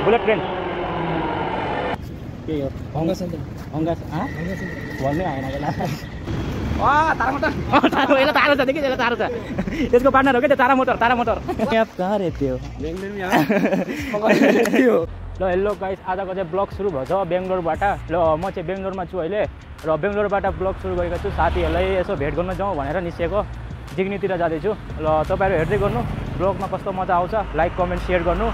bullet train के हो भन्ने आएन तारा छ देखि तारा छ यसको पार्टनर हो क्या त्यो तारा मोटर कहाँ रे त्यो ल हेलो गाइस आजको चाहिँ ब्लग सुरु भएछ बेङ्गलोरबाट ल म चाहिँ बेङ्गलोरमा छु अहिले र बेङ्गलोरबाट ब्लग सुरु गरेको छु साथीहरूलाई यसो भेट गर्न जाउँ भनेर निस्केको जिग्नीतिर जाँदैछु ल तपाईँहरू हेर्दै गर्नु ब्लगमा कस्तो मजा आउँछ लाइक कमेन्ट सेयर गर्नु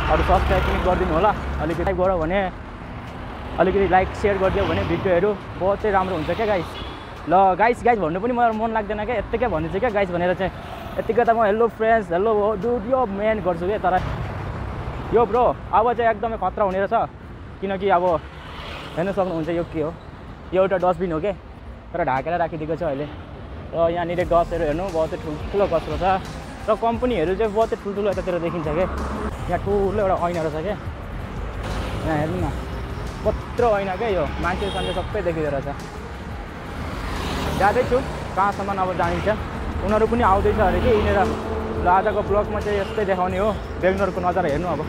अरू सब्सक्राइब पनि गरिदिनु होला अलिकति गऱ्यो भने अलिकति लाइक सेयर गरिदियो भने भिडियोहरू बहुत चाहिँ राम्रो हुन्छ क्या गाइस ल गाइस भन्नु पनि मलाई मन लाग्दैन क्या यत्तिकै भन्दैछु क्या गाइस भनेर चाहिँ यत्तिकै त म हेलो फ्रेन्ड्स हेलो डुड यो मेन गर्छु क्या तर यो ब्रो अब चाहिँ एकदमै खतरा हुने रहेछ किनकि अब हेर्न सक्नुहुन्छ यो के हो यो एउटा डस्टबिन हो क्या तर ढाकेर राखिदिएको छ अहिले र यहाँनिर गसहरू हेर्नु बहुत ठुल्ठुलो गस रहेछ र कम्पनीहरू चाहिँ बहुत ठुल्ठुलो यतातिर देखिन्छ क्या यहाँ ठुलो एउटा ऐना रहेछ क्या यहाँ हेर्नु न कत्रो ऐना क्या यो मान्छे सबै देखिँदो रहेछ जाँदैछु कहाँसम्म अब जानिन्छ उनीहरू पनि आउँदैछ अरे कि यिनीहरू ल आजको ब्लगमा चाहिँ यस्तै देखाउने हो बेङ्गलोरको नजारा हेर्नु अब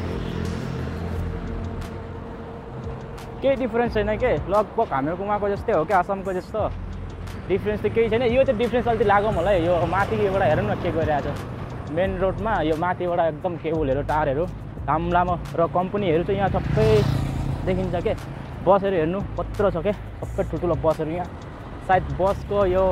केही डिफ्रेन्स छैन के लगभग हाम्रो कुमाको जस्तै हो क्या आसामको जस्तो डिफ्रेन्स त केही छैन यो चाहिँ डिफ्रेन्स अलिकति लाग्यो मलाई यो माथिबाट हेर्नु न के गरिरहेको छ मेन रोडमा यो माथिबाट एकदम केबलहरू तारहरू लामो र कम्पनीहरू चाहिँ यहाँ सबै देखिन्छ के बसहरू हेर्नु कत्रो छ के सबै ठुल्ठुलो बसहरू यहाँ सायद बसको यो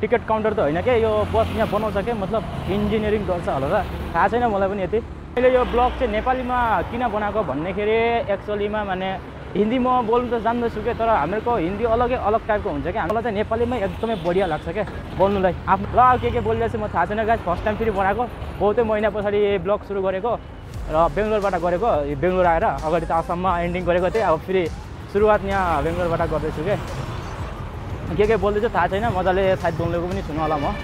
टिकट काउन्टर त होइन क्या यो बस यहाँ बनाउँछ क्या मतलब इन्जिनियरिङ गर्छ होला र थाहा छैन मलाई पनि यति मैले यो ब्लग चाहिँ नेपालीमा किन बनाएको भन्दाखेरि एक्चुअलीमा माने हिन्दी म बोल्नु त जान्दछु क्या तर हाम्रो हिन्दी अलग टाइपको हुन्छ क्या हामीलाई चाहिँ नेपालीमै एकदमै बढिया लाग्छ क्या बोल्नुलाई आफ्नो ल के बोलिरहेको छु म थाहा छैन गाइस फर्स्ट टाइम फेरि बनाएको बहुतै महिना पछाडि ब्लग सुरु गरेको र बेङ्गलोरबाट गरेको बेङ्गलोर आएर अगाडि त आसाममा एन्डिङ गरेको थिएँ अब फेरि सुरुवात यहाँ बेङ्गलोरबाट गर्दैछु क्या के बोल्दैछु थाहा छैन मजाले सायद बोल्नेको पनि छुनु होला म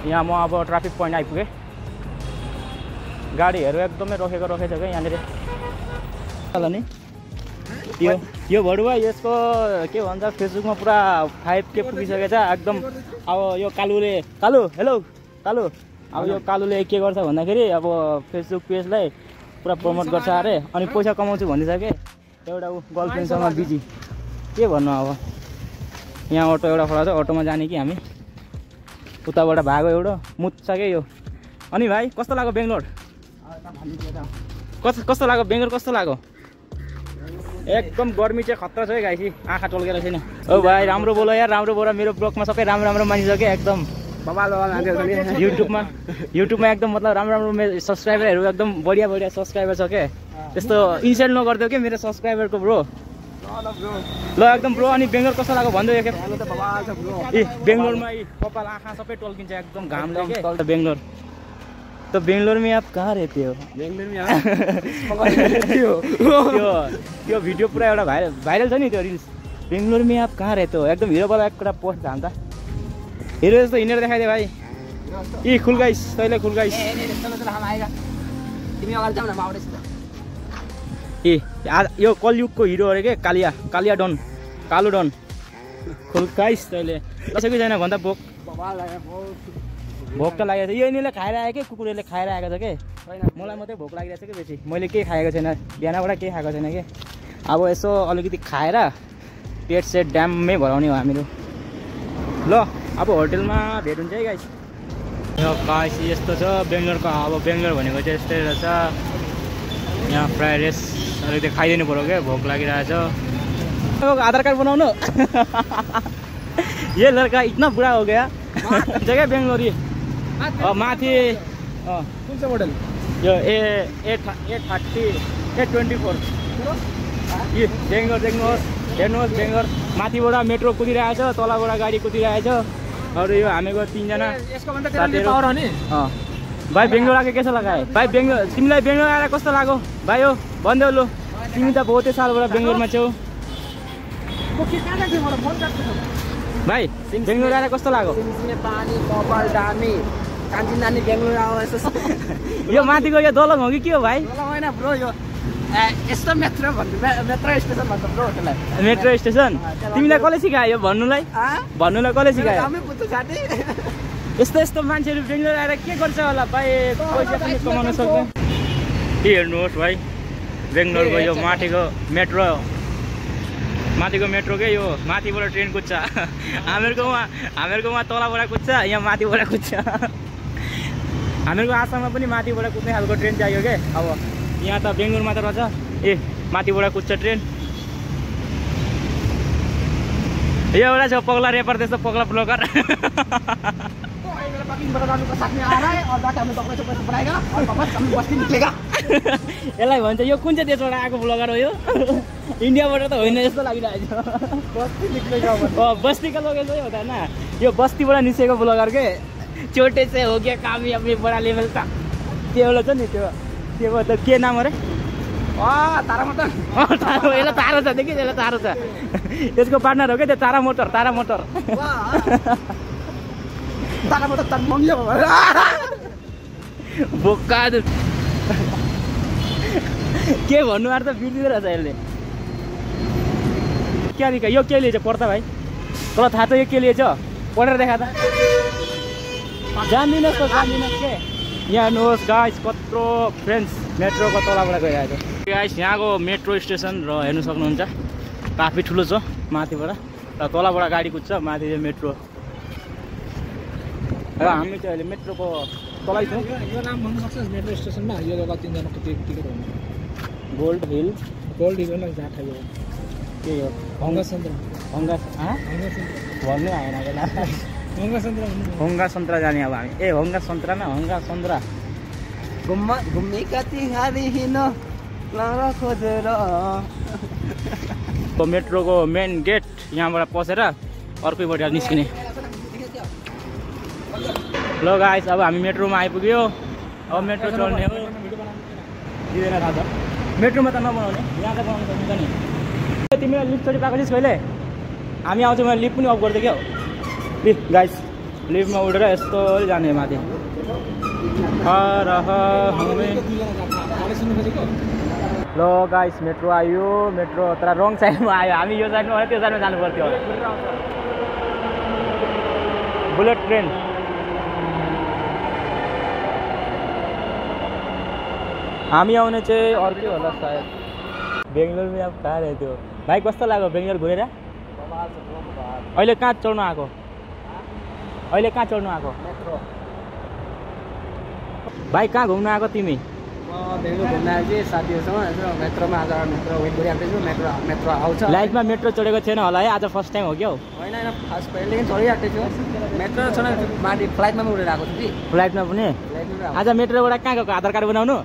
यहाँ म अब ट्राफिक पोइन्ट आइपुगेँ गाडीहरू एकदमै रोकेको छ क्या यहाँनिर होला नि यो भडुवा यसको के भन्छ फेसबुकमा पुरा 5K पुगिसकेको छ एकदम अब यो कालु हेलो कालु अब यो कालुले के गर्छ भन्दाखेरि अब फेसबुक पेजलाई पुरा प्रमोट गर्छ अरे अनि पैसा कमाउँछु भन्दैछ कि एउटा गर्लफ्रेन्डसँग बिजी के भन्नु अब यहाँ अटो एउटा खडा छ अटोमा जाने कि हामी उताबाट भागो एउटा मुच्छ क्या यो अनि भाइ कस्तो लाग्यो बेङ्गलोर कस्तो लाग्यो बेङ्गलोर कस्तो लाग्यो एकदम गर्मी चाहिँ खतरा छ है गाइसी आँखा टल्केर छैन ओ भाइ राम्रो बोल यार राम्रो बोल मेरो ब्लगमा सबै राम्रो मानिस क्या एकदम युट्युबमा एकदम मतलब राम्रो सब्सक्राइबरहरू एकदम बढिया सब्सक्राइबर छ क्या त्यस्तो इन्सल्ट नगरिदियो क्या मेरो सब्सक्राइबरको ब्रो ल एकदम ब्रो अनि बेङ्गलोर कस्तो लाग्यो भन्दै ए बेङ्गलोरमा कपाल आँखा सबै टल्किन्छ एकदम घामले के बेङ्गलोर तो बेंगलोर में आप कहाँ रहते हो बेंगलोर में त्यो भिडियो पुरा एउटा भाइरल छ नि त्यो रिल्स बेंगलोर में आप कहाँ रहते हो एकदम हिरोवाला एउटा पोस्ट हाल्छ हिरो जस्तो हिँडेर देखाइदियो भाइ यी खुल गाइस तैँले खुल गाइस ए यो कलयुगको हिरो अरे के कालिया डन कालो डन खुल गाइस तैँले कसैको छैन भन्दा भोक त लागेको छ यो यिनीहरूले खाएर आयो कि कुकुरहरूले खाएर आएको छ कि मलाई मात्रै भोक लागिरहेको छ कि बेसी मैले केही खाएको छैन बिहानबाट केही खाएको छैन कि अब यसो अलिकति खाएर पेट सेट ड्याममै भराउने हो हामीहरू ल अब होटलमा भेट हुन्छ है गाइस यो गाइस यस्तो छ बेङ्गलोरको अब बेङ्गलोर भनेको चाहिँ यस्तै रहेछ यहाँ फ्राई राइस अलिकति खाइदिनु पऱ्यो क्या भोक लागिरहेछ आधार कार्ड बनाउनु ये लड़का इतना बुरा हो गया जगह बेङ्गलोर माथि कुन चाहिँ मोडल यो A24 यो बेङ्गलोर देख्नुहोस् बेङ्गलोर माथिबाट मेट्रो कुदिरहेछ तलबाट गाडी कुदिरहेछ अरू यो हामीको 3 जना भाइ बेङ्गलोर आएको कैसा लाग्यो भाइ बेङ्गलोर तिमीलाई बेङ्गलोर आएर कस्तो लाग्यो भाइ हो भन्देऊ लु तिमी त बहुतै सालबाट बेङ्गलोरमा छौ भाइ बेङ्गलोर आएर कस्तो लाग्यो यो माथिको यो दलङ हो कि के हो भाइ मेट्रो स्टेसन तिमीलाई कसले सिकायो भन्नुलाई कसले सिकायो यस्तो मान्छेहरू बेङ्गलोर आएर के गर्छ होला भाइ पैसा पनि कमाउन सक्छ हेर्नुहोस् भाइ बेङ्गलोरको यो माथिको मेट्रो के यो माथिबाट ट्रेन कुद्छ हामीहरूकोमा तलबाट कुद्छ यहाँ माथिबाट कुद्छ हामीहरूको आसाममा पनि माथिबाट कुद्ने खालको ट्रेन चाहियो के अब यहाँ त बेङ्गलोरमा त रहेछ ए माथिबाट कुद्छ ट्रेन यो एउटा छ पगला रेपर त्यस्तो पगला ब्लगर यसलाई भन्छ यो कुन चाहिँ देशबाट आएको ब्लगर हो यो इन्डियाबाट त होइन जस्तो लागिरहेको छ बस्तीका लोग यस्तै हो त होइन यो बस्तीबाट निस्केको ब्लगर के छोटे चाहिँ हो क्या कामयाब बडा लेभल त त्यो एउटा छ नि त्यो त के नाम अरे तारा मोटर यसलाई तारो छ देखि यसलाई तारो छ यसको पार्टनर हो क्या त्यो तारा मोटर बोक्का के भन्नु आएर त बिर्दिँदो रहेछ यसले क्या दिका यो के लिएछ पढ्दा भाइ तँलाई थाहा छ यो के लिएछ पढेर देखा त जान्दिनस् के यहाँ हेर्नुहोस् गाइस कत्रो फ्रेन्ड्स मेट्रोको तलबाट गइरहेको छ गाइस यहाँको मेट्रो स्टेसन र हेर्नु सक्नुहुन्छ काफी ठुलो छ माथिबाट र तलबाट गाडी कुद्छ माथि चाहिँ मेट्रो र हामी चाहिँ अहिले मेट्रोको तलै छौँ यो नाम भन्नु सक्छ मेट्रो स्टेसनमा यो जग्गा तिनजनाको टिकट हुन्छ गोल्ड हिल जहाँ ठाउँ के हो भन्नु आएन होङ्गा सन्त्रा जाने अब हामी ए होङ्गा सन्त्रा घुम्ने कति खोजेर मेट्रोको मेन गेट यहाँबाट पसेर अर्कैपट्टि निस्किने ल गाइस अब हामी मेट्रोमा आइपुग्यो अब मेट्रो चल्ने हो दिँदैन थाहा छ मेट्रोमा त नबनाउने यहाँ त बनाउनु सक्नुहुन्छ नि तिमीलाई लिफ्ट चढी पाएको थिस् कहिले हामी आउँछौँ मैले लिफ्ट पनि अफ गरिदिएँ क्या हो गाइस लिफ्टमा उठेर यस्तो जाने माथि ल गाइस मेट्रो आयो मेट्रो तर रङ साइडमा आयो हामी यो साइडमा भयो त्यो साइडमा जानु पर्थ्यो बुलेट ट्रेन हामी आउने चाहिँ अर्कै होला सायद बेङ्गलोरमा अब कहाँ रह्यो त्यो भाइ कस्तो लाग्यो बेङ्गलोर घुरेर अहिले कहाँ चढ्नु आएको मेट्रो भाइ कहाँ घुम्न आएको तिमी बेङ्गलोर घुम्न आएको चाहिँ साथीहरूसँग मेट्रोमा आज मेट्रो वेट गरिरहेको छु मेट्रो आउँछ लाइफमा मेट्रो चढेको थिएन होला है आज फर्स्ट टाइम हो क्या हो होइन फर्स्ट पहिलेदेखि चढिरहेको छु मेट्रो छोडेर माथि फ्लाइटमा पनि उडेर आएको छु कि फ्लाइटमा पनि आज मेट्रोबाट कहाँ गएको आधार कार्ड बनाउनु